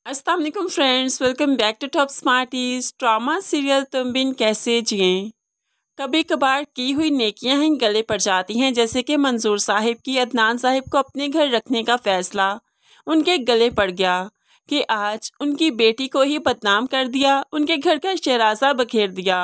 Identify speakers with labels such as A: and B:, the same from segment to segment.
A: अस्सलाम वालेकुम friends, welcome back to Top Smarties. Drama serial Tum Bin कैसे जिएं। कभी कभार की हुई नेकियां हैं गले पड़ जाती हैं, जैसे कि मंजूर साहिब की अदनान साहिब को अपने घर रखने का फैसला उनके गले पड़ गया कि आज उनकी बेटी को ही बदनाम कर दिया, उनके घर का शहराजा बखेर दिया।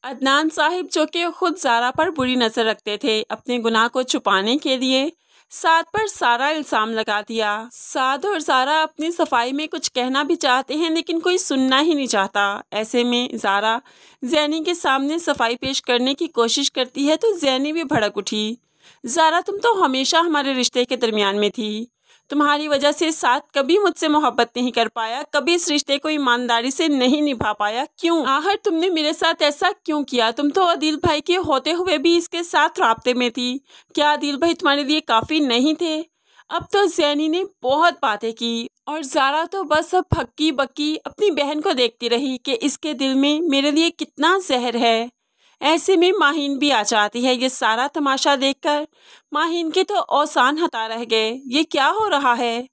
A: अदनान साहिब जो कि खुद ज़ारा पर बुरी नज़र रखते थे, अपने गुनाह को छुपाने के लिए साद पर सारा इल्ज़ाम लगा दिया। साद और ज़ारा अपनी सफाई में कुछ कहना भी चाहते हैं, लेकिन कोई सुनना ही नहीं चाहता। ऐसे में ज़ारा ज़ैनी के सामने सफाई पेश करने की कोशिश करती है तो ज़ैनी भी भड़क उठी। ज़ारा, तुम तो हमेशा हमारे रिश्ते के दरमियान में थी। तुम्हारी वजह से साद कभी मुझसे मोहब्बत नहीं कर पाया, कभी इस रिश्ते को ईमानदारी से नहीं निभा पाया। क्यों? आखिर तुमने मेरे साथ ऐसा क्यों किया? तुम तो आदिल भाई के होते हुए भी इसके साथ राब्ते में थी। क्या आदिल भाई तुम्हारे लिए काफ़ी नहीं थे? अब तो ज़ैनी ने बहुत बातें की और ज़ारा तो बस अब हक्की बक्की अपनी बहन को देखती रही कि इसके दिल में मेरे लिए कितना जहर है। ऐसे में माहीन भी आ जाती है। ये सारा तमाशा देखकर माहीन के तो औसान हता रह गए, ये क्या हो रहा है?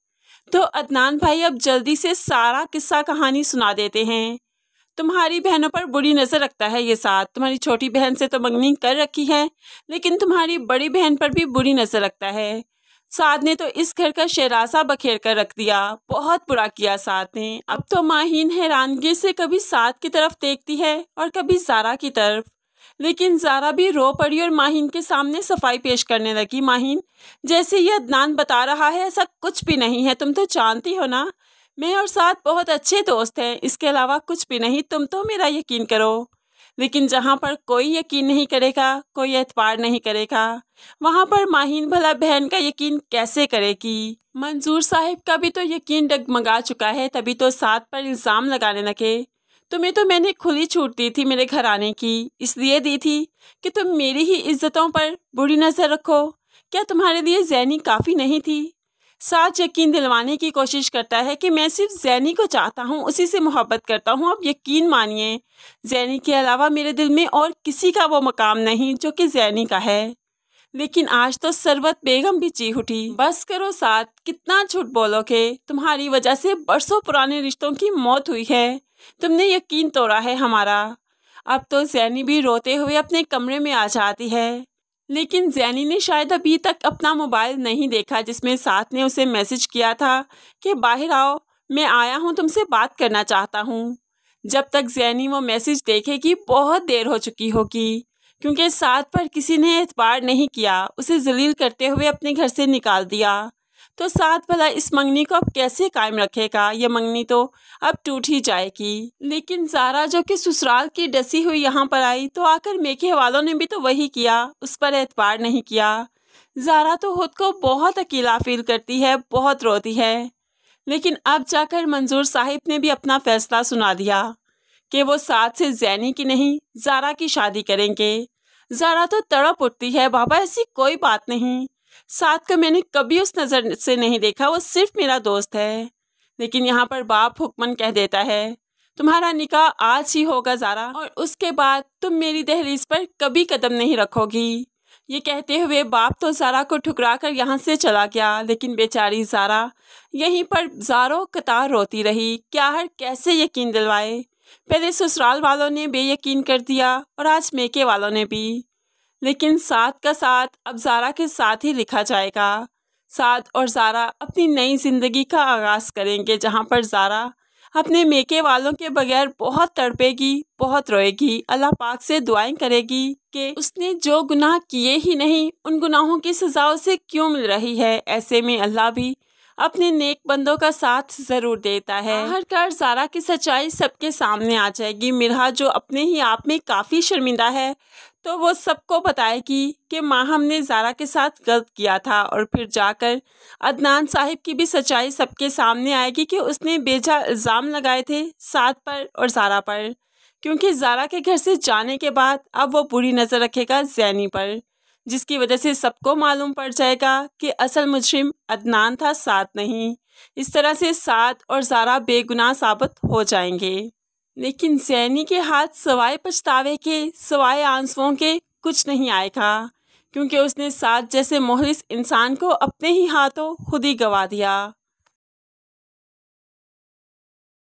A: तो अदनान भाई अब जल्दी से सारा किस्सा कहानी सुना देते हैं। तुम्हारी बहनों पर बुरी नज़र रखता है ये साद। तुम्हारी छोटी बहन से तो मंगनी कर रखी है, लेकिन तुम्हारी बड़ी बहन पर भी बुरी नज़र रखता है। साद ने तो इस घर का शहराजा बखेर कर रख दिया, बहुत बुरा किया साद ने। अब तो माहीन हैरानगी से कभी साद की तरफ देखती है और कभी ज़ारा की तरफ, लेकिन ज़ारा भी रो पड़ी और माहीन के सामने सफाई पेश करने लगी। माहीन, जैसे ये अदनान बता रहा है ऐसा कुछ भी नहीं है, तुम तो जानती हो ना मैं और साद बहुत अच्छे दोस्त हैं, इसके अलावा कुछ भी नहीं, तुम तो मेरा यकीन करो। लेकिन जहाँ पर कोई यकीन नहीं करेगा, कोई एतबार नहीं करेगा, वहाँ पर माहीन भला बहन का यकीन कैसे करेगी? मंजूर साहिब का भी तो यकीन डगमगा चुका है, तभी तो साद पर इल्ज़ाम लगाने लगे। तुम्हें तो मैंने खुली छूट दी थी मेरे घर आने की, इसलिए दी थी कि तुम मेरी ही इज्जतों पर बुरी नज़र रखो। क्या तुम्हारे लिए ज़ैनी काफ़ी नहीं थी? साथ यकीन दिलवाने की कोशिश करता है कि मैं सिर्फ ज़ैनी को चाहता हूँ, उसी से मोहब्बत करता हूँ। अब यकीन मानिए, ज़ैनी के अलावा मेरे दिल में और किसी का वो मकाम नहीं जो कि ज़ैनी का है। लेकिन आज तो सरवत बेगम भी चीख उठी। बस करो साद, कितना झूठ बोलोगे? तुम्हारी वजह से बरसों पुराने रिश्तों की मौत हुई है, तुमने यकीन तोड़ा है हमारा। अब तो ज़ैनी भी रोते हुए अपने कमरे में आ जाती है, लेकिन ज़ैनी ने शायद अभी तक अपना मोबाइल नहीं देखा जिसमें साद ने उसे मैसेज किया था कि बाहर आओ, मैं आया हूँ, तुमसे बात करना चाहता हूँ। जब तक ज़ैनी वो मैसेज देखेगी बहुत देर हो चुकी होगी, क्योंकि साद पर किसी ने एतबार नहीं किया, उसे जलील करते हुए अपने घर से निकाल दिया। तो साद भला इस मंगनी को अब कैसे कायम रखेगा? ये मंगनी तो अब टूट ही जाएगी। लेकिन ज़ारा जो कि ससुराल की डसी हुई यहाँ पर आई, तो आकर मेके वालों ने भी तो वही किया, उस पर एतबार नहीं किया। ज़ारा तो खुद को बहुत अकेला फील करती है, बहुत रोती है। लेकिन अब जाकर मंजूर साहिब ने भी अपना फैसला सुना दिया कि वो साद से ज़ैनी की नहीं ज़ारा की शादी करेंगे। ज़ारा तो तड़प उठती है, बाबा ऐसी कोई बात नहीं, साद को मैंने कभी उस नज़र से नहीं देखा, वो सिर्फ मेरा दोस्त है। लेकिन यहाँ पर बाप हुक्मन कह देता है, तुम्हारा निकाह आज ही होगा ज़ारा, और उसके बाद तुम मेरी दहलीज पर कभी कदम नहीं रखोगी। ये कहते हुए बाप तो ज़ारा को ठुकरा कर यहाँ से चला गया, लेकिन बेचारी ज़ारा यहीं पर ज़ारों कतार रोती रही। क्या हर कैसे यकीन दिलवाए? पहले ससुराल वालों ने बेयकीन कर दिया और आज मेके वालों ने भी। लेकिन साद का साथ अब ज़ारा के साथ ही लिखा जाएगा। साद और ज़ारा अपनी नई ज़िंदगी का आगाज़ करेंगे, जहाँ पर ज़ारा अपने मेके वालों के बगैर बहुत तड़पेगी, बहुत रोएगी, अल्लाह पाक से दुआएं करेगी कि उसने जो गुनाह किए ही नहीं, उन गुनाहों की सज़ा उसे क्यों मिल रही है। ऐसे में अल्लाह भी अपने नेक बंदों का साथ ज़रूर देता है। आखिरकार ज़ारा की सच्चाई सबके सामने आ जाएगी। मिरहा जो अपने ही आप में काफ़ी शर्मिंदा है, तो वो सबको बताएगी कि माँ हमने ज़ारा के साथ गलत किया था, और फिर जाकर अदनान साहिब की भी सच्चाई सबके सामने आएगी कि उसने बेजा इल्ज़ाम लगाए थे साद पर और ज़ारा पर, क्योंकि ज़ारा के घर से जाने के बाद अब वो बुरी नज़र रखेगा ज़ैनी पर, जिसकी वजह से सबको मालूम पड़ जाएगा कि असल मुजरिम अदनान था, साद नहीं। इस तरह से साद और ज़ारा बेगुनाह साबित हो जाएंगे। लेकिन ज़ैनी के हाथ सवाए पछतावे के, सवाए आंसुओं के कुछ नहीं आएगा, क्योंकि उसने साद जैसे मुखलिस इंसान को अपने ही हाथों खुद ही गवा दिया।